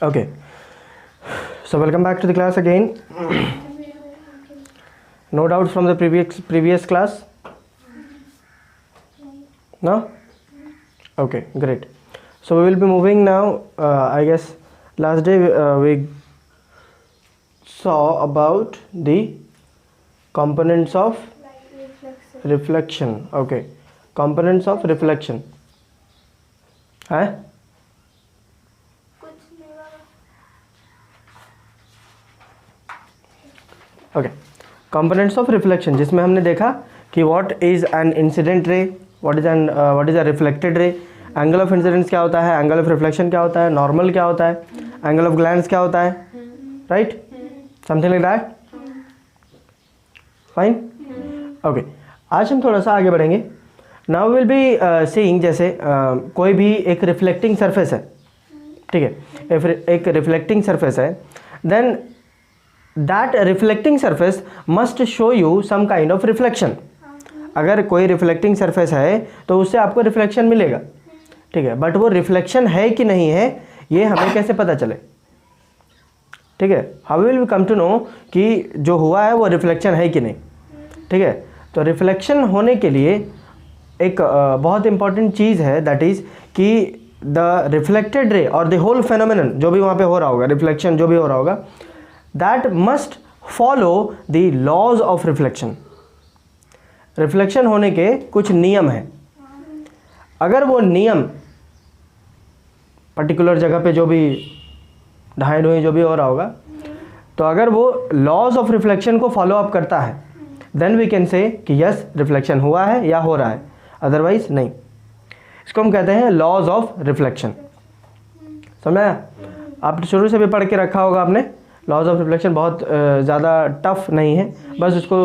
Okay, so welcome back to the class again. No doubts from the previous class? No? Okay, great. So we will be moving now. I guess last day we saw about the components of reflection. Okay, components of reflection. है? Okay, components of reflection, जिसमें हमने देखा कि what is an incident ray, what is a reflected ray, angle of incidence क्या होता है, angle of reflection क्या होता है, नॉर्मल क्या होता है, एंगल ऑफ ग्लैंस क्या होता है, right, something like that, fine. Okay, आज हम थोड़ा सा आगे बढ़ेंगे. नाउ विल बी सीइंग, जैसे कोई भी एक रिफ्लेक्टिंग सरफेस है, ठीक है, एक रिफ्लेक्टिंग सरफेस है, then that reflecting surface must show you some kind of reflection. अगर कोई रिफ्लेक्टिंग सरफेस है तो उससे आपको रिफ्लेक्शन मिलेगा, ठीक है, बट वो रिफ्लेक्शन है कि नहीं है ये हमें कैसे पता चले, ठीक है, how will we come to know कि जो हुआ है वो रिफ्लेक्शन है कि नहीं, ठीक है. तो रिफ्लेक्शन होने के लिए एक बहुत इंपॉर्टेंट चीज़ है, दैट इज़ कि द रिफ्लेक्टेड रे और द होल फेनोमेनन जो भी वहाँ पे हो रहा होगा, रिफ्लेक्शन जो भी हो रहा होगा, that must follow the laws of reflection. Reflection होने के कुछ नियम हैं. अगर वो नियम पर्टिकुलर जगह पे जो भी ढाई ढोई जो भी हो रहा होगा, तो अगर वो लॉज ऑफ रिफ्लेक्शन को फॉलो अप करता है, देन वी कैन से कि यस रिफ्लेक्शन हुआ है या हो रहा है, अदरवाइज नहीं. इसको हम कहते हैं लॉज ऑफ रिफ्लेक्शन. समझा? आप शुरू से भी पढ़ के रखा होगा आपने. लॉज ऑफ रिफ्लेक्शन बहुत ज़्यादा टफ नहीं है, बस उसको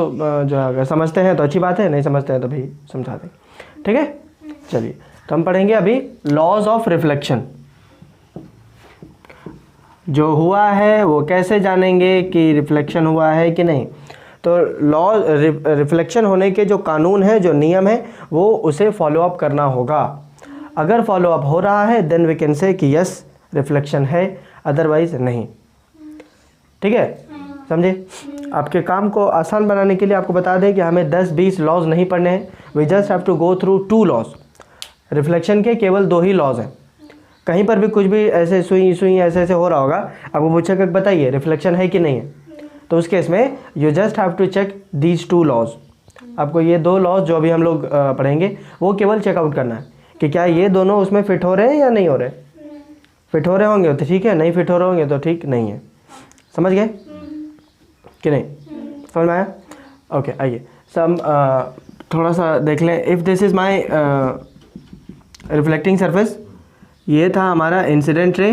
जो अगर समझते हैं तो अच्छी बात है, नहीं समझते हैं तो भी समझा दें, ठीक है. चलिए, तो हम पढ़ेंगे अभी लॉज ऑफ रिफ्लेक्शन. जो हुआ है वो कैसे जानेंगे कि रिफ्लेक्शन हुआ है कि नहीं. तो लॉ रिफ्लेक्शन होने के जो कानून है, जो नियम है, वो उसे फॉलो अप करना होगा. अगर फॉलो अप हो रहा है देन वी कैन से कि यस रिफ्लेक्शन है, अदरवाइज नहीं, ठीक है. समझे? आपके काम को आसान बनाने के लिए आपको बता दें कि हमें 10-20 लॉज नहीं पढ़ने हैं. We just have to go through 2 laws. Reflection के केवल 2 ही लॉज हैं. कहीं पर भी कुछ भी ऐसे सुई सुई ऐसे ऐसे हो रहा होगा, आपको पूछा कि बताइए रिफ्लेक्शन है कि नहीं है, तो उस केस में you just have to check these 2 laws. आपको ये 2 लॉज जो अभी हम लोग पढ़ेंगे वो केवल चेकआउट करना है कि क्या ये दोनों उसमें फिट हो रहे हैं या नहीं हो रहे. फिट हो रहे होंगे तो ठीक है, नहीं फिट हो रहे होंगे तो ठीक नहीं है. समझ गए कि नहीं? समझ में आया? ओके, आइए सब थोड़ा सा देख लें. If this is my reflecting surface, ये था हमारा इंसिडेंट रे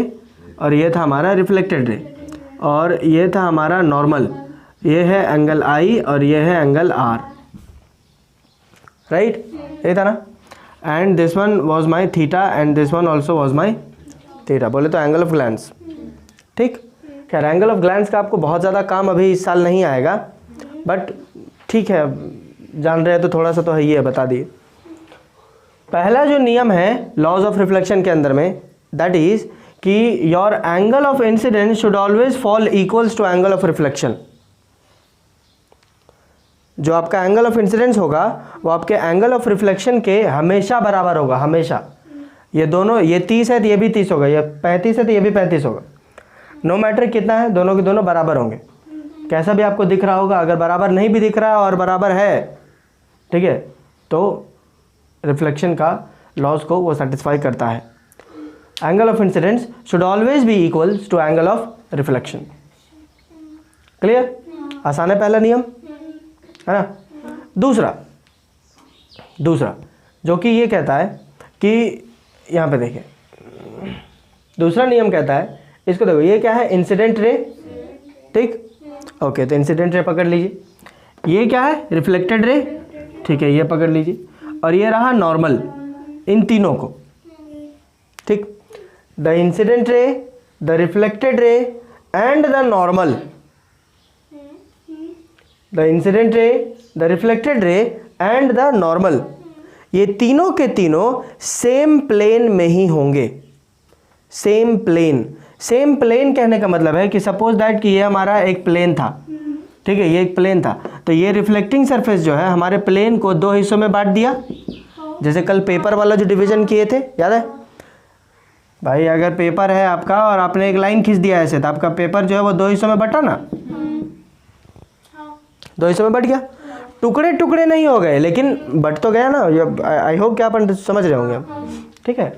और ये था हमारा रिफ्लेक्टेड रे और ये था हमारा नॉर्मल. ये है एंगल आई और ये है एंगल आर, राइट, ये था ना. And this one was my theta and this one also was my theta. बोले तो एंगल ऑफ ग्लैंस, ठीक. खैर एंगल ऑफ ग्लैंस का आपको बहुत ज़्यादा काम अभी इस साल नहीं आएगा, बट ठीक है, जान रहे हैं तो थोड़ा सा तो है ही है, बता दिए. पहला जो नियम है लॉज ऑफ रिफ्लेक्शन के अंदर में, दैट इज कि your angle of incidence should always fall equals to angle of reflection. जो आपका एंगल ऑफ इंसिडेंस होगा वो आपके एंगल ऑफ रिफ्लेक्शन के हमेशा बराबर होगा, हमेशा. ये दोनों, ये 30 है तो ये भी 30 होगा, ये 35 है तो ये भी 35 होगा. नो मैटर कितना है, दोनों के दोनों बराबर होंगे. कैसा भी आपको दिख रहा होगा, अगर बराबर नहीं भी दिख रहा है और बराबर है, ठीक है, तो रिफ्लेक्शन का लॉज को वो सेटिस्फाई करता है. Angle of incidence should always be equals to angle of reflection. Clear? आसान है पहला नियम, है ना. दूसरा जो कि ये कहता है कि यहाँ पे देखिए, दूसरा नियम कहता है, इसको देखो, ये क्या है, इंसिडेंट रे, ठीक. ओके, तो इंसिडेंट रे पकड़ लीजिए. ये क्या है, रिफ्लेक्टेड रे, ठीक है, ये पकड़ लीजिए. और ये रहा नॉर्मल, इन तीनों को, ठीक. The incident ray, the reflected ray and the normal. The incident ray, the reflected ray and the normal, ये तीनों के तीनों सेम प्लेन में ही होंगे. सेम प्लेन, सेम प्लेन कहने का मतलब है कि सपोज दैट कि ये हमारा एक प्लेन था, ठीक है, ये एक प्लेन था, तो ये रिफ्लेक्टिंग सरफेस जो है हमारे प्लेन को दो हिस्सों में बांट दिया। जैसे कल पेपर वाला जो डिवीजन किए थे, याद है भाई? अगर पेपर है आपका और आपने एक लाइन खींच दिया ऐसे, तो आपका पेपर जो है वो दो हिस्सों में बटा ना, दो हिस्सों में बट गया, टुकड़े टुकड़े नहीं हो गए, लेकिन बट तो गया ना। आई होप कि आप समझ रहे होंगे, ठीक है।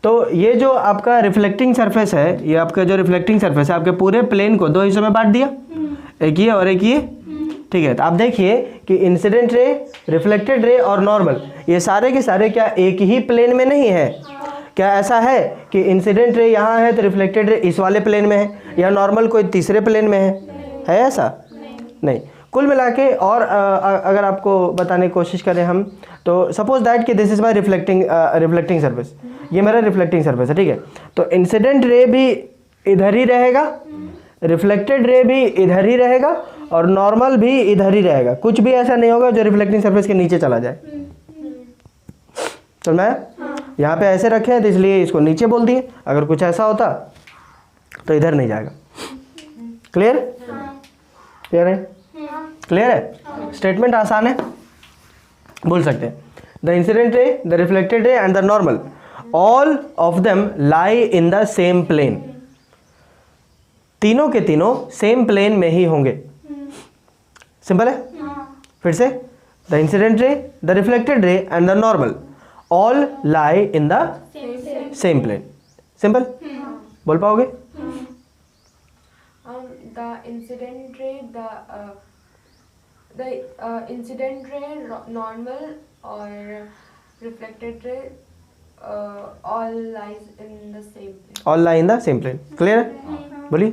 तो ये जो आपका रिफ्लेक्टिंग सरफेस है, ये आपका जो रिफ्लेक्टिंग सरफेस है, आपके पूरे प्लेन को दो हिस्सों में बांट दिया, एक ये और एक ये, ठीक है। तो आप देखिए कि इंसिडेंट रे, रिफ्लेक्टेड रे और नॉर्मल, ये सारे के सारे क्या एक ही प्लेन में नहीं है? क्या ऐसा है कि इंसिडेंट रे यहाँ है तो रिफ्लेक्टेड रे इस वाले प्लेन में है, या नॉर्मल कोई तीसरे प्लेन में है ऐसा? नहीं। कुल मिला के, और अगर आपको बताने की कोशिश करें हम, तो सपोज दैट कि this is my reflecting surface, ये मेरा रिफ्लेक्टिंग सरफेस है, ठीक है। तो इंसिडेंट रे भी इधर ही रहेगा, रिफ्लेक्टेड रे भी इधर ही रहेगा, और नॉर्मल भी इधर ही रहेगा। कुछ भी ऐसा नहीं होगा जो रिफ्लेक्टिंग सरफेस के नीचे चला जाए। तो मैं यहाँ पे ऐसे रखे हैं तो इसलिए इसको नीचे बोल दिए, अगर कुछ ऐसा होता तो इधर नहीं जाएगा। क्लियर? क्लियर है? क्लियर है? स्टेटमेंट आसान है, बोल सकते हैं। The incident ray, the reflected ray and the normal, all of them lie in the same plane. तीनों के तीनों सेम प्लेन में ही होंगे। सिंपल है? फिर से, the incident ray, the reflected ray and the normal all lie in the same plane. Simple? बोल पाओगे? The incident ray, the incident ray, normal or reflected ray, all lies in the same plane. All lie in the same plane. Clear है? बोलिए।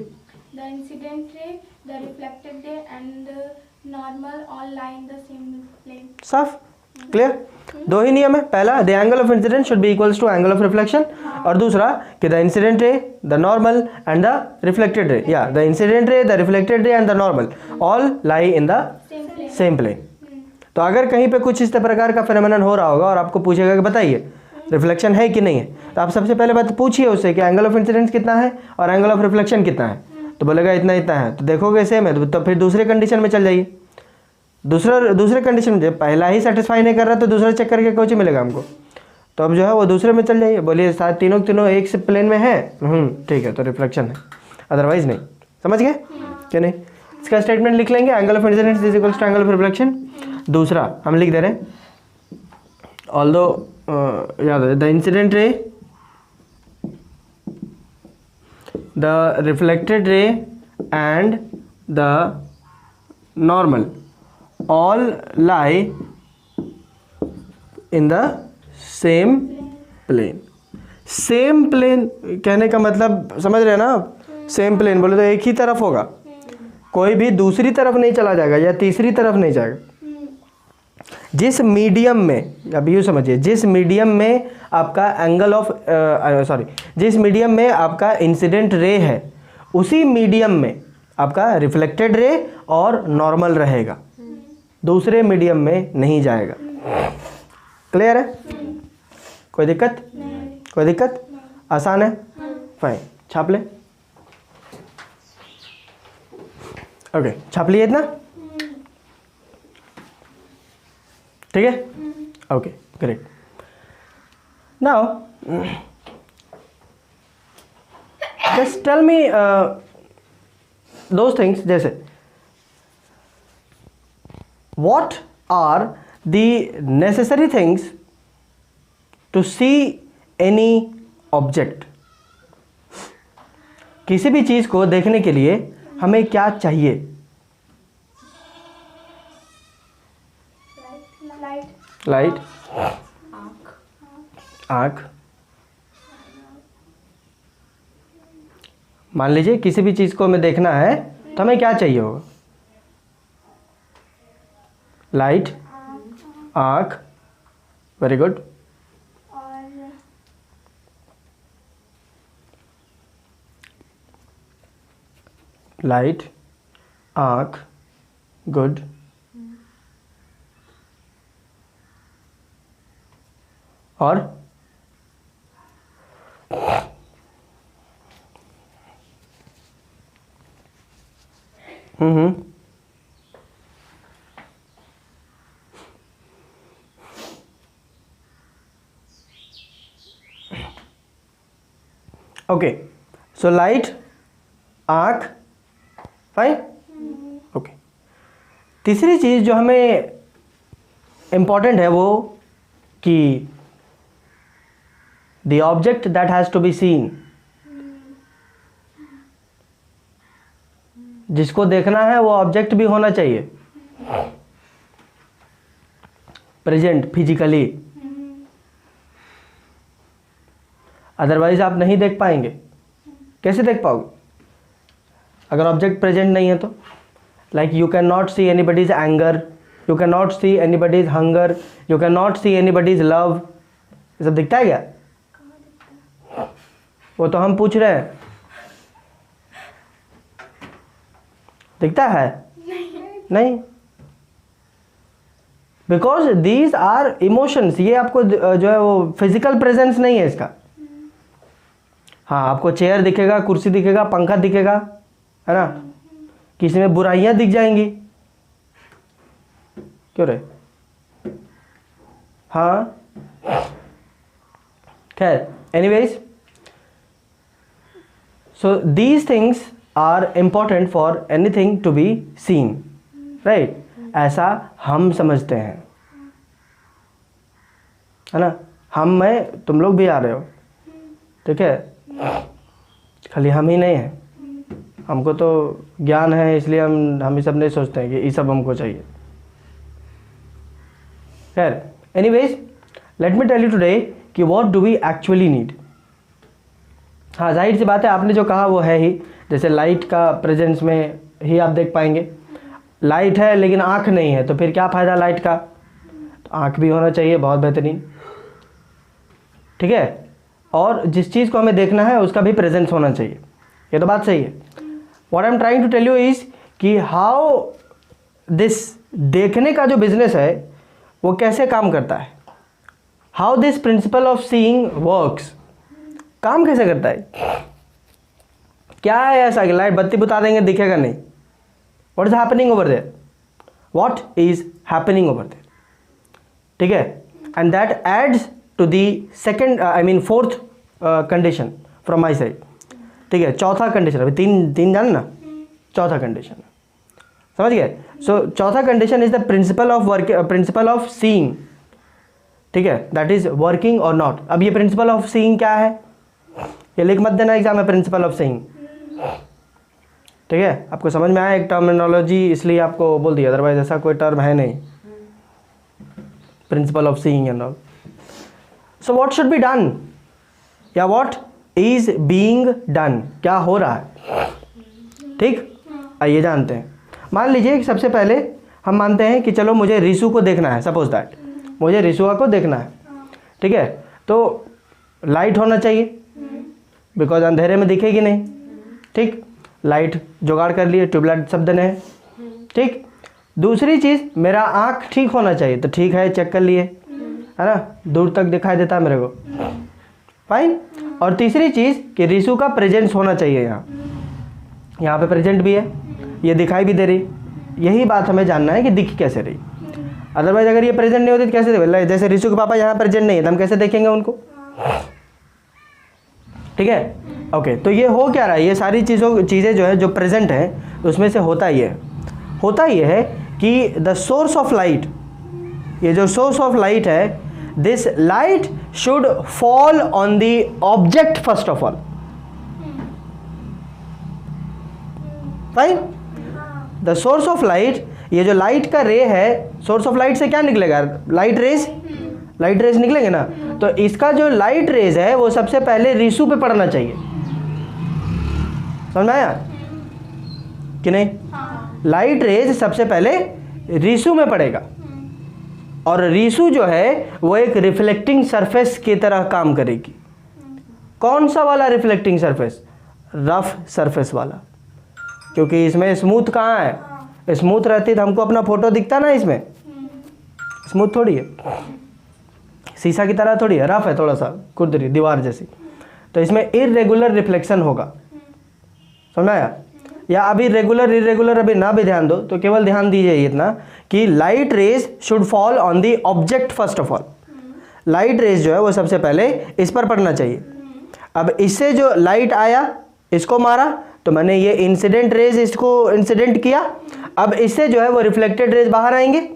The incident ray, the reflected ray and the normal all lie in the same plane. साफ? Clear? दो ही नियम है। पहला, the angle of incidence should be equals to angle of reflection, और दूसरा कि the incident ray, the normal and the reflected ray, या the incident ray, the reflected ray and the normal all lie in the same plane. तो अगर कहीं पे कुछ इस प्रकार का फेनोमेनन हो रहा होगा और आपको पूछेगा कि बताइए रिफ्लेक्शन है कि नहीं है, तो आप सबसे पहले बात पूछिए उससे कि एंगल ऑफ इंसिडेंस कितना है और एंगल ऑफ रिफ्लेक्शन कितना है। तो बोलेगा इतना इतना है, तो देखोगे सेम है, तो फिर दूसरे कंडीशन में चल जाइए। दूसरे कंडीशन में, जब पहला ही सेटिस्फाई नहीं कर रहा तो दूसरा चेक करके कोच मिलेगा हमको, तो अब जो है वो दूसरे में चल जाइए। बोलिए साथ तीनों एक से प्लेन में है, ठीक है, तो रिफ्लेक्शन है, अदरवाइज नहीं। समझ गए क्या? नहीं? इसका स्टेटमेंट लिख लेंगे, angle of incidence is equals to angle of reflection. दूसरा हम लिख दे रहे हैं, ऑल्दो याद है, the incident ray, the reflected ray and the normal all lie in the same plane। Same plane कहने का मतलब समझ रहे हैं ना आप? सेम प्लेन बोले तो एक ही तरफ होगा, कोई भी दूसरी तरफ नहीं चला जाएगा या तीसरी तरफ नहीं जाएगा। जिस मीडियम में, अब यूँ समझिए, जिस मीडियम में आपका एंगल ऑफ जिस मीडियम में आपका इंसिडेंट रे है, उसी मीडियम में आपका रिफ्लेक्टेड रे और नॉर्मल रहेगा, दूसरे मीडियम में नहीं जाएगा। क्लियर है? कोई दिक्कत? कोई दिक्कत? आसान है? फाइन, छाप ले। ओके, छाप लिए इतना? ठीक है? Okay, great. Now just tell me those things, जैसे what are the necessary things to see any object? किसी भी चीज को देखने के लिए हमें क्या चाहिए? लाइट, आँख। मान लीजिए किसी भी चीज को हमें देखना है तो हमें क्या चाहिए होगा? लाइट, आँख, वेरी गुड। लाइट, आँख, गुड। और हम्म। ओके, सो लाइट, आँख, फाइन। ओके, तीसरी चीज़ जो हमें इम्पॉर्टेंट है वो कि the object that has to be seen, जिसको देखना है वो ऑब्जेक्ट भी होना चाहिए प्रेजेंट फिजिकली, अदरवाइज आप नहीं देख पाएंगे। कैसे देख पाओगे अगर ऑब्जेक्ट प्रेजेंट नहीं है तो? Like you can not see anybody's anger, you can not see anybody's hunger, you can not see anybody's love. ये सब दिखता है क्या? वो तो हम पूछ रहे हैं, दिखता है? नहीं, बिकॉज दीज आर इमोशंस। ये आपको जो है वो फिजिकल प्रेजेंस नहीं है इसका। हाँ, आपको चेयर दिखेगा, कुर्सी दिखेगा, पंखा दिखेगा, है ना, किसी में बुराइयां दिख जाएंगी, क्यों रे? हाँ, खैर, anyways, so these things are important for anything to be seen, right? ऐसा हम समझते हैं, है ना। हम, मैं, तुम लोग भी आ रहे हो, ठीक है? खाली हम ही नहीं है, हमको तो ज्ञान है, इसलिए हम ही सब नहीं सोचते हैं कि ये सब हमको चाहिए। खैर, anyways, let me tell you today कि what do we actually need. हाँ, जाहिर सी बात है, आपने जो कहा वो है ही। जैसे लाइट का प्रेजेंस में ही आप देख पाएंगे। लाइट है लेकिन आँख नहीं है, तो फिर क्या फ़ायदा लाइट का? तो आँख भी होना चाहिए, बहुत बेहतरीन, ठीक है। और जिस चीज़ को हमें देखना है उसका भी प्रेजेंस होना चाहिए, ये तो बात सही है। What I am trying to tell you is कि हाउ दिस देखने का जो बिजनेस है वो कैसे काम करता है, how this principle of seeing works, काम कैसे करता है। क्या है ऐसा कि लाइट बत्ती बुता देंगे दिखेगा नहीं? What is happening over there? What is happening over there, ठीक है। And that adds to the second, I mean fourth condition from my side, ठीक है। चौथा कंडीशन, अभी तीन जान ना, चौथा कंडीशन समझ गए। सो चौथा condition is the principle of work, principle of seeing, ठीक है, दैट इज वर्किंग और नॉट। अब ये प्रिंसिपल ऑफ सीइंग क्या है, ये लिख मत देना एग्जाम में, प्रिंसिपल ऑफ सीइंग, ठीक है। आपको समझ में आया एक टर्मिनोलॉजी, इसलिए आपको बोल दिया, अदरवाइज ऐसा कोई टर्म है नहीं, principle of seeing and all. So what should be done, या व्हाट इज बीइंग डन, क्या हो रहा है, ठीक। आइए जानते हैं। मान लीजिए कि सबसे पहले हम मानते हैं कि चलो मुझे रिसु को देखना है, सपोज दैट मुझे रिसुआ को देखना है, ठीक है। तो लाइट होना चाहिए, बिकॉज अंधेरे में दिखेगी नहीं, ठीक। लाइट जुगाड़ कर लिए, ट्यूबलाइट शब्द ने है, ठीक। दूसरी चीज़, मेरा आँख ठीक होना चाहिए, तो ठीक है, चेक कर लिए, है ना, दूर तक दिखाई देता है मेरे को, फाइन। और तीसरी चीज़ कि रिसु का प्रेजेंस होना चाहिए, यहाँ पे प्रेजेंट भी है, ये दिखाई भी दे रही। यही बात हमें जानना है कि दिख कैसे रही। अदरवाइज अगर ये प्रेजेंट नहीं होती तो कैसे देखें? जैसे रिसु के पापा यहाँ प्रेजेंट नहीं है तो हम कैसे देखेंगे उनको, ठीक है। ओके, तो ये हो क्या रहा है, ये सारी चीज़ें जो है जो प्रेजेंट है उसमें से होता ये है कि द सोर्स ऑफ लाइट, ये जो सोर्स ऑफ लाइट है, this light should fall on the object first of all, fine. The source of light, ये जो लाइट का रे है, सोर्स ऑफ लाइट से क्या निकलेगा, लाइट रेज निकलेंगे ना। तो इसका जो लाइट रेज है वो सबसे पहले रिसु पे पड़ना चाहिए, समझ में आया कि नहीं? लाइट रेज सबसे पहले रिसु में पड़ेगा, और रिसु जो है वो एक रिफ्लेक्टिंग सरफेस की तरह काम करेगी। कौन सा वाला रिफ्लेक्टिंग सरफेस? रफ सरफेस वाला, क्योंकि इसमें स्मूथ कहाँ है, स्मूथ रहती तो हमको अपना फोटो दिखता ना, इसमें स्मूथ थोड़ी है, शीशा की तरह थोड़ी है, रफ है, थोड़ा सा खुरदरी दीवार जैसी। तो इसमें इर्रेगुलर रिफ्लेक्शन होगा, समझ आया। या अभी रेगुलर इरेगुलर अभी ना भी ध्यान दो तो केवल ध्यान दीजिए इतना कि light rays should fall on the object first of all. Light rays जो है वो सबसे पहले इस पर पड़ना चाहिए। अब इससे जो लाइट आया इसको मारा तो मैंने ये इंसिडेंट रेज इसको इंसिडेंट किया। अब इससे जो है वो रिफ्लेक्टेड रेज बाहर आएंगे,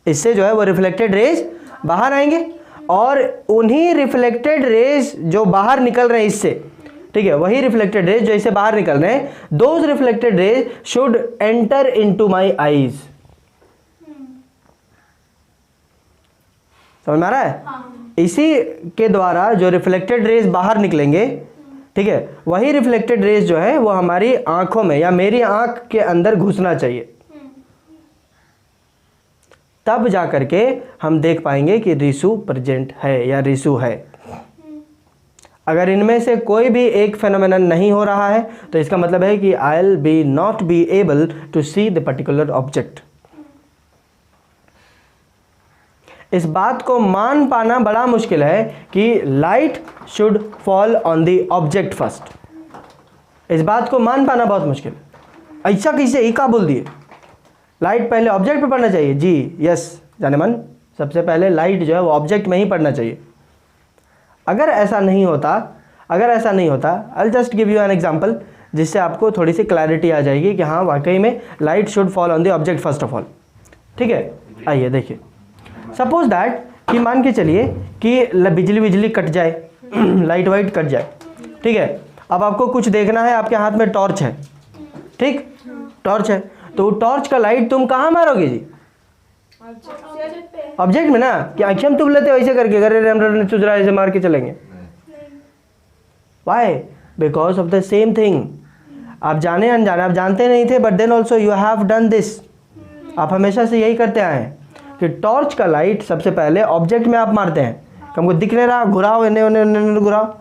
इससे जो है वो रिफ्लेक्टेड रेज बाहर आएंगे और उन्हीं रिफ्लेक्टेड रेज जो बाहर निकल रहे हैं इससे, ठीक है, वही रिफ्लेक्टेड रेज जो इससे बाहर निकल रहे हैं, those reflected raise should enter into my eyes. समझ में आ रहा है? इसी के द्वारा जो रिफ्लेक्टेड रेज बाहर निकलेंगे, ठीक है, वही रिफ्लेक्टेड रेज जो है वो हमारी आंखों में या मेरी आंख के अंदर घुसना चाहिए, तब जा करके हम देख पाएंगे कि रिसू प्रेजेंट है या रिसू है। अगर इनमें से कोई भी एक फेनोमेनन नहीं हो रहा है तो इसका मतलब है कि I will be not be able to see the particular object. इस बात को मान पाना बड़ा मुश्किल है कि light should fall on the object first. इस बात को मान पाना बहुत मुश्किल है। ऐसा कैसे ही का बोल दिए लाइट पहले ऑब्जेक्ट पे पड़ना चाहिए? जी यस जाने मन, सबसे पहले लाइट जो है वो ऑब्जेक्ट में ही पड़ना चाहिए। अगर ऐसा नहीं होता I just give you an example जिससे आपको थोड़ी सी क्लैरिटी आ जाएगी कि हाँ वाकई में light should fall on the object first of all. ठीक है, आइए देखिए, सपोज दैट कि मान के चलिए कि बिजली कट जाए लाइट वाइट कट जाए, ठीक है। अब आपको कुछ देखना है, आपके हाथ में टॉर्च है, ठीक, टॉर्च है, तो टॉर्च का लाइट तुम कहाँ मारोगे जी? ऑब्जेक्ट में ना, कि आंखें हम तुम लेते हो ऐसे करके, अगर हम चुजरा ऐसे मार के चलेंगे? Why? Because of the same thing. आप जाने अनजाने, आप जानते नहीं थे but then also you have done this. आप हमेशा से यही करते आए हैं कि टॉर्च का लाइट सबसे पहले ऑब्जेक्ट में आप मारते हैं, हमको दिख नहीं रहा, घुराओ इन्हें घुराओ।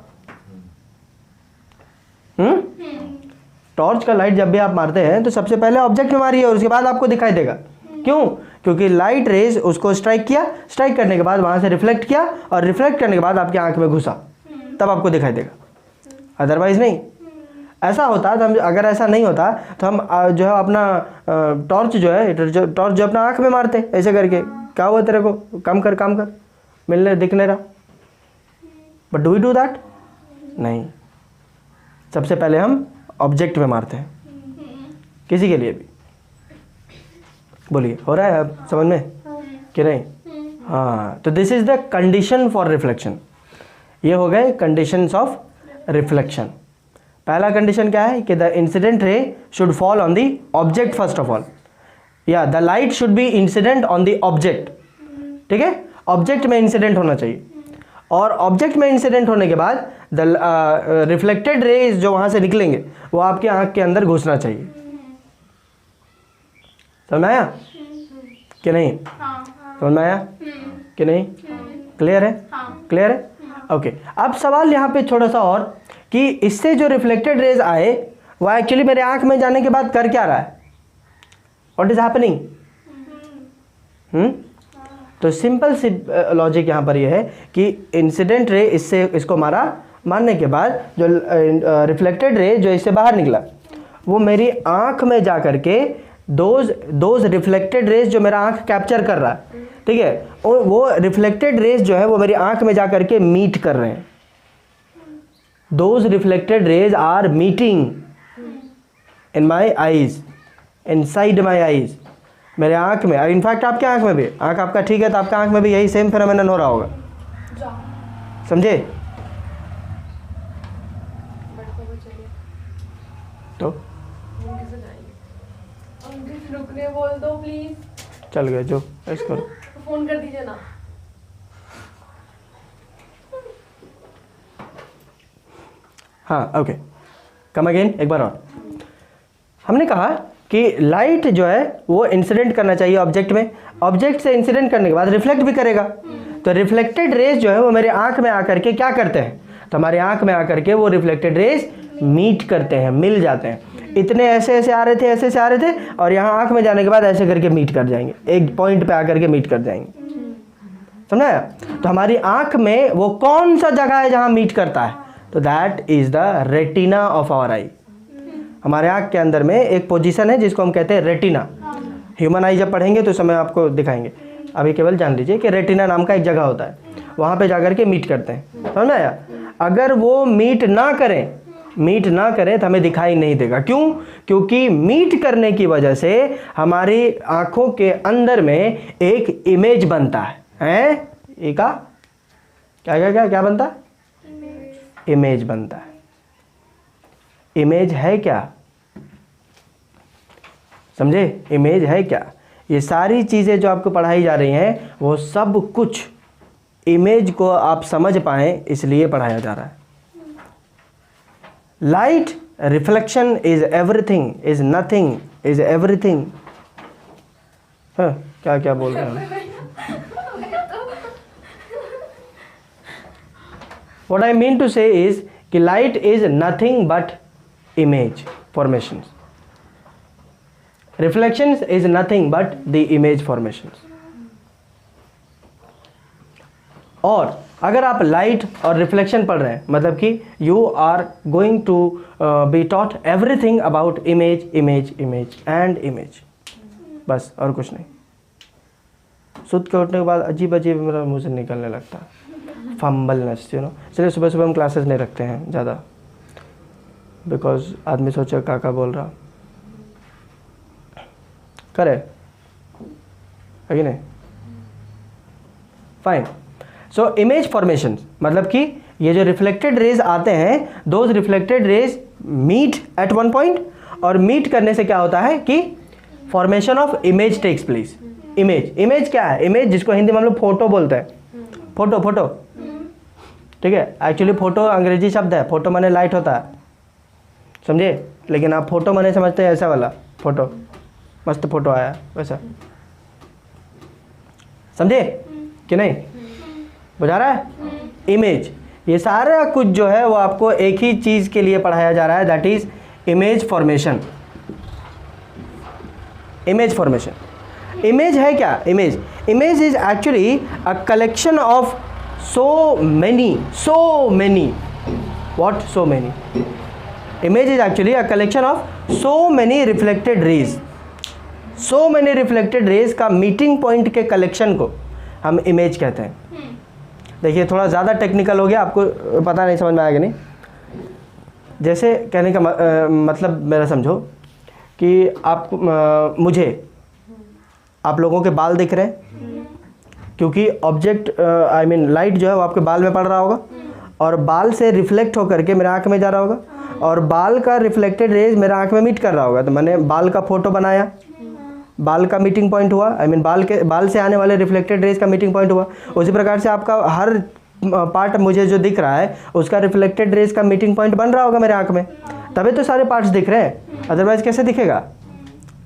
टॉर्च का लाइट जब भी आप मारते हैं तो सबसे पहले ऑब्जेक्ट में मारिए और उसके बाद आपको दिखाई देगा। क्यों? क्योंकि लाइट रेज उसको स्ट्राइक किया, स्ट्राइक करने के बाद वहां से रिफ्लेक्ट किया और रिफ्लेक्ट करने के बाद आपकी आंख में घुसा, तब आपको दिखाई देगा, अदरवाइज नहीं। ऐसा होता तो हम, अगर ऐसा नहीं होता तो हम जो है अपना टॉर्च जो है, टॉर्च जो अपना आंख में मारते ऐसे करके, क्या हुआ तेरे को, काम कर मिलने दिख नहीं रहा। But do we do that? नहीं, सबसे पहले हम ऑब्जेक्ट में मारते हैं, किसी के लिए भी। बोलिए, हो रहा है अब समझ में कि नहीं? हाँ, तो this is the condition for reflection. ये हो गए कंडीशंस ऑफ रिफ्लेक्शन। पहला कंडीशन क्या है कि the incident ray should fall on the object first of all, या the light should be incident on the object. ठीक है, ऑब्जेक्ट में इंसिडेंट होना चाहिए और ऑब्जेक्ट में इंसिडेंट होने के बाद द रिफ्लेक्टेड रेज जो वहां से निकलेंगे वो आपके आंख के अंदर घुसना चाहिए। समझ में आया कि नहीं? समझ में आया कि नहीं? क्लियर है? क्लियर है? ओके। अब सवाल यहाँ पे थोड़ा सा और कि इससे जो रिफ्लेक्टेड रेज आए वो एक्चुअली मेरे आंख में जाने के बाद कर क्या रहा है? What is happening? तो सिंपल सी लॉजिक यहाँ पर ये है कि इंसिडेंट रे इससे इसको मारने के बाद जो रिफ्लेक्टेड रे जो इससे बाहर निकला वो मेरी आंख में जा करके दोज रिफ्लेक्टेड रेज जो मेरा आंख कैप्चर कर रहा है, ठीक है, और वो रिफ्लेक्टेड रेज जो है वो मेरी आंख में जा करके मीट कर रहे हैं। Those reflected rays are meeting in my eyes, inside my eyes, मेरे आंख में, इनफैक्ट आपके आंख में भी, आंख आपका ठीक है तो आपके आंख में भी यही सेम फेनोमेनन हो रहा होगा। समझे? तो रुकने बोल दो प्लीज। चल गए जो ऐसे करो, फोन कर दीजिए ना। हाँ ओके, कम अगेन एक बार और। हमने कहा कि लाइट जो है वो इंसिडेंट करना चाहिए ऑब्जेक्ट में, ऑब्जेक्ट से इंसिडेंट करने के बाद रिफ्लेक्ट भी करेगा। तो रिफ्लेक्टेड रेज जो है वो मेरे आंख में आकर के क्या करते हैं, तो हमारे आंख में आकर के वो रिफ्लेक्टेड रेज मीट करते हैं, मिल जाते हैं। इतने ऐसे ऐसे आ रहे थे, ऐसे ऐसे आ रहे थे और यहाँ आंख में जाने के बाद ऐसे करके मीट कर जाएंगे, एक पॉइंट पे आकर के मीट कर जाएंगे। समझा? तो हमारी आंख में वो कौन सा जगह है जहाँ मीट करता है? तो that is the retina of our eye. हमारे आँख के अंदर में एक पोजीशन है जिसको हम कहते हैं रेटिना। ह्यूमन आई जब पढ़ेंगे तो समय आपको दिखाएंगे, अभी केवल जान लीजिए कि रेटिना नाम का एक जगह होता है, वहाँ पे जाकर के मीट करते हैं, समझ आया। अगर वो मीट ना करें तो हमें दिखाई नहीं देगा। क्यों? क्योंकि मीट करने की वजह से हमारी आँखों के अंदर में एक इमेज बनता है, एक क्या बनता है? इमेज बनता है। इमेज है क्या? समझे? इमेज है क्या? ये सारी चीज़ें जो आपको पढ़ाई जा रही हैं वो सब कुछ इमेज को आप समझ पाएँ इसलिए पढ़ाया जा रहा है। Light reflection is everything, is nothing, is everything. क्या क्या बोल रहे हैं? What I mean to say is कि light is nothing but image formations. Reflections is nothing but the image formations. और अगर आप लाइट और रिफ्लेक्शन पढ़ रहे हैं मतलब कि you are going to be taught everything about image image image and image, बस और कुछ नहीं। सुध के उठने के बाद अजीब अजीब मेरा मुंह से निकलने लगता है फंबलनेस, चलिए सुबह सुबह हम क्लासेस नहीं रखते हैं ज़्यादा, बिकॉज आदमी सोचे काका बोल रहा करे है कि नहीं। फाइन। सो इमेज फॉर्मेशन मतलब कि ये जो रिफ्लेक्टेड रेज आते हैं, those reflected rays meet at one point, और मीट करने से क्या होता है कि formation of image takes place. Image क्या है? इमेज जिसको हिंदी में हम लोग फोटो बोलते हैं, फोटो ठीक है। एक्चुअली फोटो अंग्रेजी शब्द है, फोटो माने लाइट होता है, समझे। लेकिन आप फोटो माने समझते हैं ऐसा वाला फोटो, मस्त फोटो आया वैसा, समझे कि नहीं? बुझा रहा है? इमेज, ये सारा कुछ जो है वो आपको एक ही चीज़ के लिए पढ़ाया जा रहा है, that is image formation. Image formation. Image है क्या? Image is actually a collection of so many what so many image is actually a collection of so many reflected rays का मीटिंग पॉइंट के कलेक्शन को हम image कहते हैं। देखिए थोड़ा ज़्यादा टेक्निकल हो गया, आपको पता नहीं समझ में आएगा नहीं। जैसे कहने का मतलब मेरा समझो कि आप मुझे आप लोगों के बाल दिख रहे हैं, क्योंकि ऑब्जेक्ट आई मीन लाइट जो है वो आपके बाल में पड़ रहा होगा और बाल से रिफ्लेक्ट होकर के मेरे आँख में जा रहा होगा, और बाल का रिफ्लेक्टेड रेज मेरे आँख में मीट कर रहा होगा। तो मैंने बाल का फोटो बनाया, बाल का मीटिंग पॉइंट हुआ, आई मीन बाल से आने वाले रिफ्लेक्टेड रेज का मीटिंग पॉइंट हुआ। उसी प्रकार से आपका हर पार्ट मुझे जो दिख रहा है उसका रिफ्लेक्टेड रेज का मीटिंग पॉइंट बन रहा होगा मेरे आँख में, तभी तो सारे पार्ट्स दिख रहे हैं, अदरवाइज कैसे दिखेगा?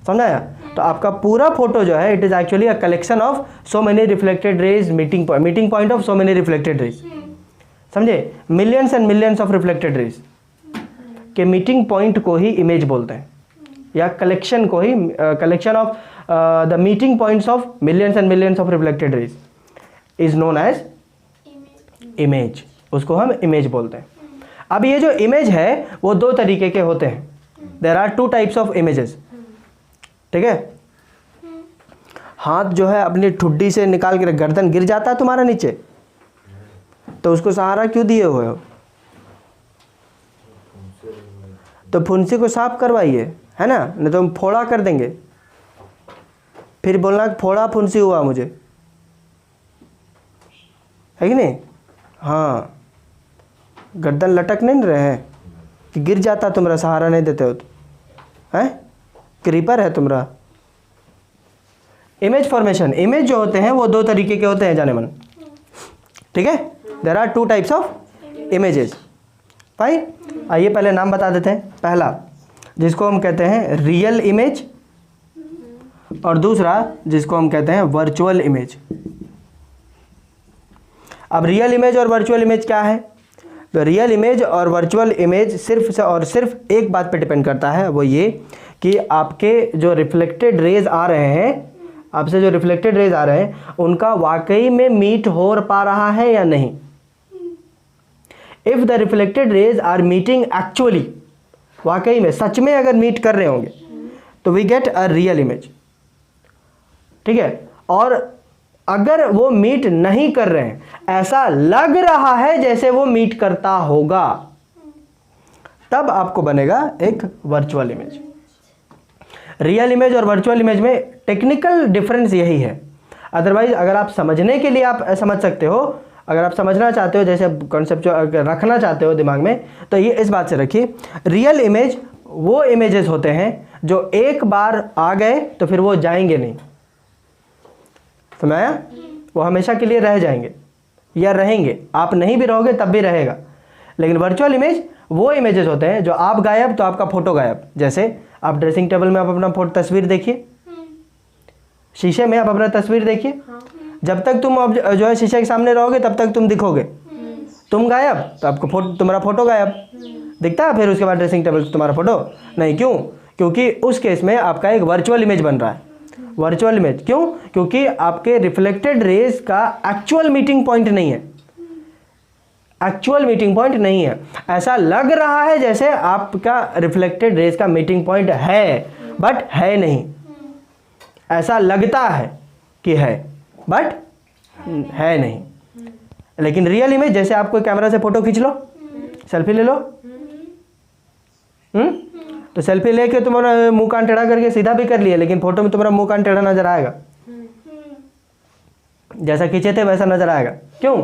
समझाया? तो आपका पूरा फोटो जो है it is actually a collection of so many reflected rays, meeting point of so many reflected rays, समझे। Millions and millions of reflected rays के मीटिंग पॉइंट को ही इमेज बोलते हैं, या कलेक्शन को ही collection of the meeting points of millions and millions of reflected rays is known as image, उसको हम इमेज बोलते हैं। अब ये जो इमेज है वो दो तरीके के होते हैं, there are two types of images, ठीक है। हाथ जो है अपनी ठुड्डी से निकाल के गर्दन गिर जाता है तुम्हारा नीचे, तो उसको सहारा क्यों दिए हुए हो? तो फुंसी को साफ करवाइए, है ना, नहीं तो हम फोड़ा कर देंगे, फिर बोलना फोड़ा फुंसी हुआ मुझे, है कि नहीं? हाँ, गर्दन लटक नहीं रहे हैं कि गिर जाता, तुम्हारा सहारा नहीं देते हो तो, हैं? क्रीपर है तुम्हारा। इमेज फॉर्मेशन, इमेज जो होते हैं वो दो तरीके के होते हैं जाने मन, ठीक है। There are two types of images. Fine, आइए पहले नाम बता देते हैं। पहला जिसको हम कहते हैं रियल इमेज, और दूसरा जिसको हम कहते हैं वर्चुअल इमेज। अब रियल इमेज और वर्चुअल इमेज क्या है? तो रियल इमेज और वर्चुअल इमेज सिर्फ से और सिर्फ एक बात पे डिपेंड करता है, वो ये कि आपके जो रिफ्लेक्टेड रेज आ रहे हैं, आपसे जो रिफ्लेक्टेड रेज आ रहे हैं उनका वाकई में मीट हो पा रहा है या नहीं। If the reflected rays are meeting actually, वाकई में सच में अगर मीट कर रहे होंगे तो we get a real image, ठीक है। और अगर वो मीट नहीं कर रहे हैं, ऐसा लग रहा है जैसे वो मीट करता होगा, तब आपको बनेगा एक वर्चुअल इमेज। रियल इमेज और वर्चुअल इमेज में टेक्निकल डिफरेंस यही है। अदरवाइज अगर आप समझने के लिए आप समझ सकते हो, अगर आप समझना चाहते हो, जैसे कॉन्सेप्ट रखना चाहते हो दिमाग में, तो ये इस बात से रखिए, रियल इमेज वो इमेजेस होते हैं जो एक बार आ गए तो फिर वो जाएंगे नहीं, समझाया? वो हमेशा के लिए रह जाएंगे या रहेंगे, आप नहीं भी रहोगे तब भी रहेगा। लेकिन वर्चुअल इमेज वो इमेजेस होते हैं जो आप गायब तो आपका फोटो गायब। जैसे आप ड्रेसिंग टेबल में आप अपना फोटो तस्वीर देखिए, शीशे में आप अपना तस्वीर देखिए, जब तक तुम अब जो है शीशे के सामने रहोगे तब तक तुम दिखोगे, तुम गायब तो आपको तुम्हारा फोटो गायब दिखता है, फिर उसके बाद ड्रेसिंग टेबल तुम्हारा फोटो नहीं। क्यों? क्योंकि उस केस में आपका एक वर्चुअल इमेज बन रहा है। वर्चुअल इमेज क्यों? क्योंकि आपके रिफ्लेक्टेड रेज का एक्चुअल मीटिंग पॉइंट नहीं है, एक्चुअल मीटिंग पॉइंट नहीं है। ऐसा लग रहा है जैसे आपका रिफ्लेक्टेड रेज का मीटिंग पॉइंट है, बट है नहीं। ऐसा लगता है कि है, बट है नहीं। लेकिन रियल इमेज, जैसे आप कोई कैमरा से फोटो खींच लो, सेल्फी ले लो, तो सेल्फी लेके तुम्हारा मुंह कान टेढ़ा करके सीधा भी कर लिया, लेकिन फोटो में तुम्हारा मुंह कान टेढ़ा नजर आएगा, जैसा खींचे थे वैसा नजर आएगा। क्यों?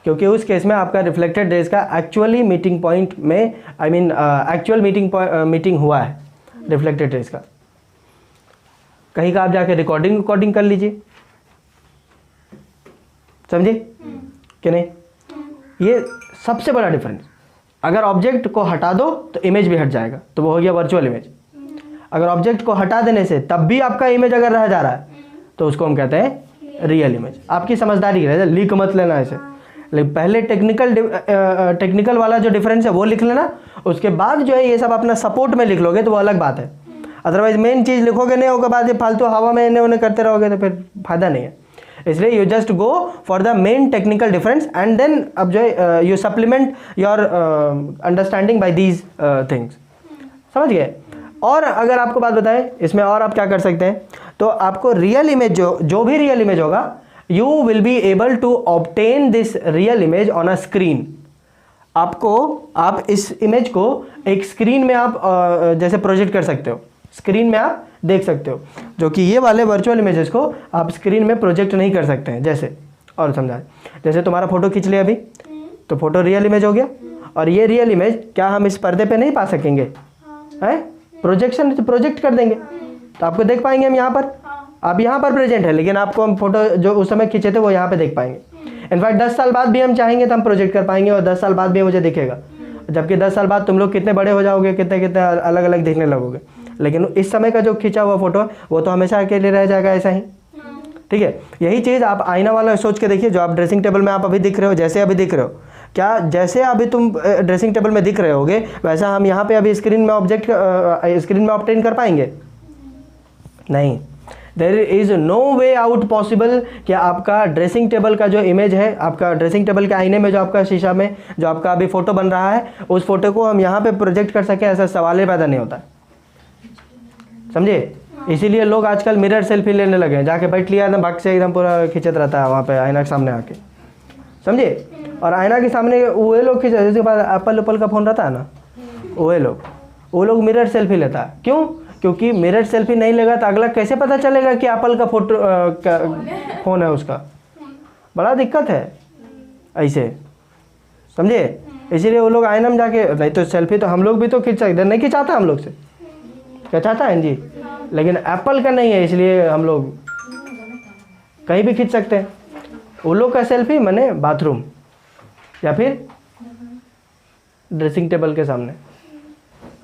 क्योंकि उस केस में आपका रिफ्लेक्टेड रेज का एक्चुअली मीटिंग पॉइंट में एक्चुअल मीटिंग हुआ है रिफ्लेक्टेड रेज का। कहीं का आप जाके रिकॉर्डिंग कर लीजिए, समझे कि नहीं? ये सबसे बड़ा डिफरेंस। अगर ऑब्जेक्ट को हटा दो तो इमेज भी हट जाएगा, तो वो हो गया वर्चुअल इमेज। अगर ऑब्जेक्ट को हटा देने से तब भी आपका इमेज अगर रह जा रहा है तो उसको हम कहते हैं रियल इमेज। आपकी समझदारी है, लीक मत लेना ऐसे। लेकिन पहले टेक्निकल वाला जो डिफरेंस है वो लिख लेना, उसके बाद जो है ये सब अपना सपोर्ट में लिख लोगे तो वो अलग बात है। अदरवाइज मेन चीज़ लिखोगे नहीं, उसके बाद ये फालतू हवा में इन्हें उन्हें करते रहोगे तो फिर फायदा नहीं है। इसलिए you just go for the main technical difference and then अब जो है you supplement your understanding by these things. समझ गए? और अगर आपको बात बताएं इसमें और आप क्या कर सकते हैं, तो आपको रियल इमेज जो भी रियल इमेज होगा, you will be able to obtain this real image on a screen. आप इस इमेज को एक स्क्रीन में आप जैसे प्रोजेक्ट कर सकते हो, स्क्रीन में आप देख सकते हो, जो कि ये वाले वर्चुअल इमेजेस को आप स्क्रीन में प्रोजेक्ट नहीं कर सकते हैं। जैसे और समझा, जैसे तुम्हारा फोटो खींच लिया अभी, तो फोटो रियल इमेज हो गया, और ये रियल इमेज क्या हम इस पर्दे पे नहीं पा सकेंगे? है प्रोजेक्शन से प्रोजेक्ट कर देंगे तो आपको देख पाएंगे हम यहाँ पर। आप यहाँ पर प्रेजेंट है, लेकिन आपको हम फोटो जो उस समय खींचे थे वो यहाँ पे देख पाएंगे। इनफैक्ट 10 साल बाद भी हम चाहेंगे तो हम प्रोजेक्ट कर पाएंगे, और 10 साल बाद भी मुझे दिखेगा। जबकि 10 साल बाद तुम लोग कितने बड़े हो जाओगे, कितने अलग अलग दिखने लगोगे। लेकिन इस समय का जो खींचा हुआ फोटो वो तो हमेशा के लिए रह जाएगा ऐसा ही, ठीक है। यही चीज़ आप आईना वाला सोच के देखिए, जो आप ड्रेसिंग टेबल में आप अभी दिख रहे हो, जैसे अभी दिख रहे हो, क्या जैसे अभी तुम ड्रेसिंग टेबल में दिख रहे होगे वैसा हम यहाँ पे अभी स्क्रीन में ऑब्टेन कर पाएंगे? नहीं। There is no way out possible कि आपका ड्रेसिंग टेबल का जो इमेज है, आपका ड्रेसिंग टेबल के आईने में जो आपका शीशा में जो आपका अभी फोटो बन रहा है, उस फोटो को हम यहाँ पे प्रोजेक्ट कर सकें, ऐसा सवाल ही पैदा नहीं होता। समझे? इसीलिए लोग आजकल मिरर सेल्फी लेने लगे हैं, जाके बैठ लिया एकदम भग से एकदम पूरा खिंचत रहता है वहाँ पे आईना के सामने आके, समझे? और आईना के सामने वो लोग खिंच, जिसके पास एप्पल का फ़ोन रहता है ना, वो लोग मिरर सेल्फी लेता है। क्यों? क्योंकि मिरर सेल्फी नहीं लेगा तो अगला कैसे पता चलेगा कि एप्पल का फ़ोन है उसका? बड़ा दिक्कत है ऐसे, समझे? इसीलिए वो लोग आईना में जाके, नहीं तो सेल्फी तो हम लोग भी तो खींच सकते, नहीं खिंचाता हम लोग से, क्या चाहता है जी, लेकिन एप्पल का नहीं है, इसलिए हम लोग कहीं भी खींच सकते हैं। वो लोग का सेल्फी माने बाथरूम या फिर ड्रेसिंग टेबल के सामने,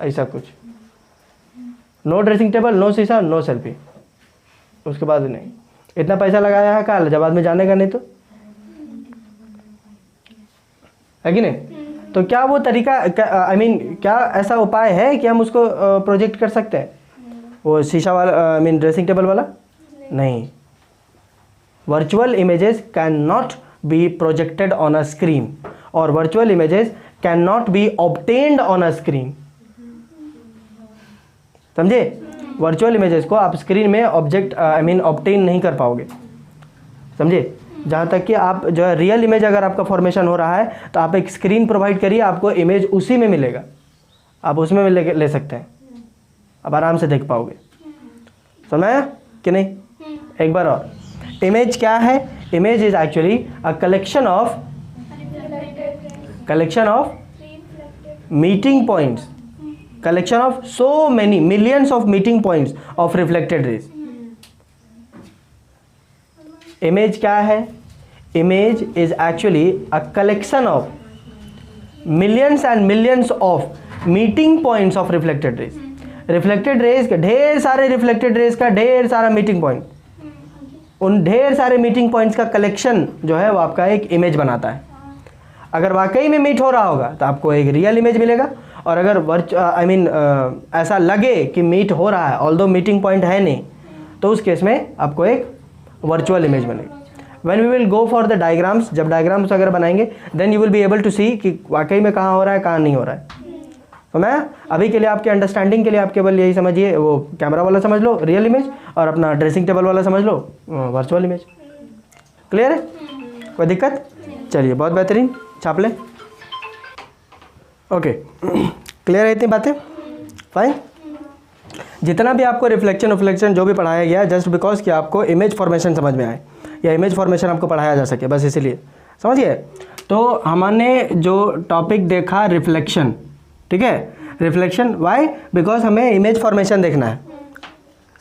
ऐसा कुछ। नो ड्रेसिंग टेबल, नो शीशा, नो सेल्फी, उसके बाद नहीं। इतना पैसा लगाया है काल, जब आदमी जानेगा नहीं तो, है कि नहीं? तो क्या वो तरीका, क्या ऐसा उपाय है कि हम उसको प्रोजेक्ट कर सकते हैं, वो शीशा वाला ड्रेसिंग टेबल वाला? नहीं। Virtual images can not be projected on a screen, और virtual images can not be obtained on a screen. समझे। वर्चुअल इमेजेस को आप स्क्रीन में ऑब्जेक्ट ऑब्टेन नहीं कर पाओगे, समझे। जहाँ तक कि आप जो है रियल इमेज अगर आपका फॉर्मेशन हो रहा है तो आप एक स्क्रीन प्रोवाइड करिए, आपको इमेज उसी में मिलेगा, आप उसमें भी ले सकते हैं, आप आराम से देख पाओगे। समझाया कि नहीं? एक बार और, इमेज क्या है? Image is actually a collection of meeting points, collection of so many millions of meeting points of reflected rays. Image क्या है? Image is actually a collection of millions and millions of meeting points of reflected rays. Reflected rays के ढेर सारे reflected rays का ढेर सारा meeting point, उन ढेर सारे meeting points का collection जो है वो आपका एक image बनाता है। अगर वाकई में मीट हो रहा होगा तो आपको एक रियल इमेज मिलेगा, और अगर ऐसा लगे कि मीट हो रहा है ऑल्दो मीटिंग पॉइंट है नहीं, तो उस केस में आपको एक वर्चुअल इमेज मिलेगी। When we will go for the diagrams, जब डायग्राम्स अगर बनाएंगे then you will be able to see कि वाकई में कहाँ हो रहा है कहाँ नहीं हो रहा है। तो मैं अभी के लिए आपके अंडरस्टैंडिंग के लिए आप केवल यही समझिए, वो कैमरा वाला समझ लो रियल इमेज, और अपना ड्रेसिंग टेबल वाला समझ लो वर्चुअल इमेज। क्लियर है? कोई दिक्कत? चलिए बहुत बेहतरीन, छाप लें। ओके, क्लियर है इतनी बातें? फाइन। जितना भी आपको रिफ्लेक्शन जो भी पढ़ाया गया जस्ट बिकॉज कि आपको इमेज फॉर्मेशन समझ में आए, या इमेज फॉर्मेशन आपको पढ़ाया जा सके, बस इसीलिए, समझिए। तो हमने जो टॉपिक देखा रिफ्लेक्शन, ठीक है, रिफ्लेक्शन, वाई? बिकॉज हमें इमेज फॉर्मेशन देखना है,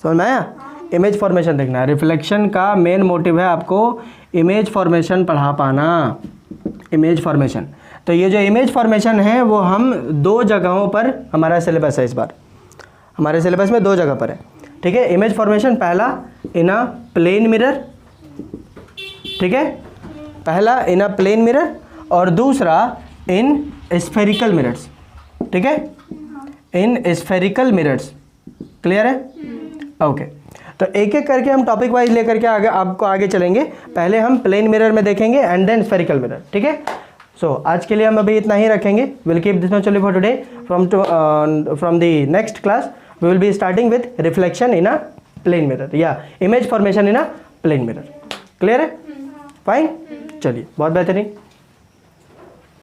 समझ में आया? इमेज फॉर्मेशन देखना है। रिफ्लेक्शन का मेन मोटिव है आपको इमेज फॉर्मेशन पढ़ा पाना, इमेज फॉर्मेशन। तो ये जो इमेज फॉर्मेशन है वो हम 2 जगहों पर, हमारा सिलेबस है इस बार, हमारे सिलेबस में 2 जगह पर है, ठीक है। इमेज फॉर्मेशन पहला इन अ प्लेन मिरर, ठीक है, पहला इन अ प्लेन मिरर, और दूसरा इन स्फेरिकल मिरर्स, ठीक है, इन स्फेरिकल मिरर्स। क्लियर है? ओके, तो एक एक करके हम टॉपिक वाइज लेकर के आगे आपको आगे चलेंगे। पहले हम प्लेन मिरर में देखेंगे एंड देन स्फेरिकल मिरर, ठीक है। सो आज के लिए हम अभी इतना ही रखेंगे। Will keep this much only for today. From the next class we will be starting with reflection in a plane mirror या image formation in a plane mirror. Clear है? फाइन, चलिए बहुत बेहतरीन।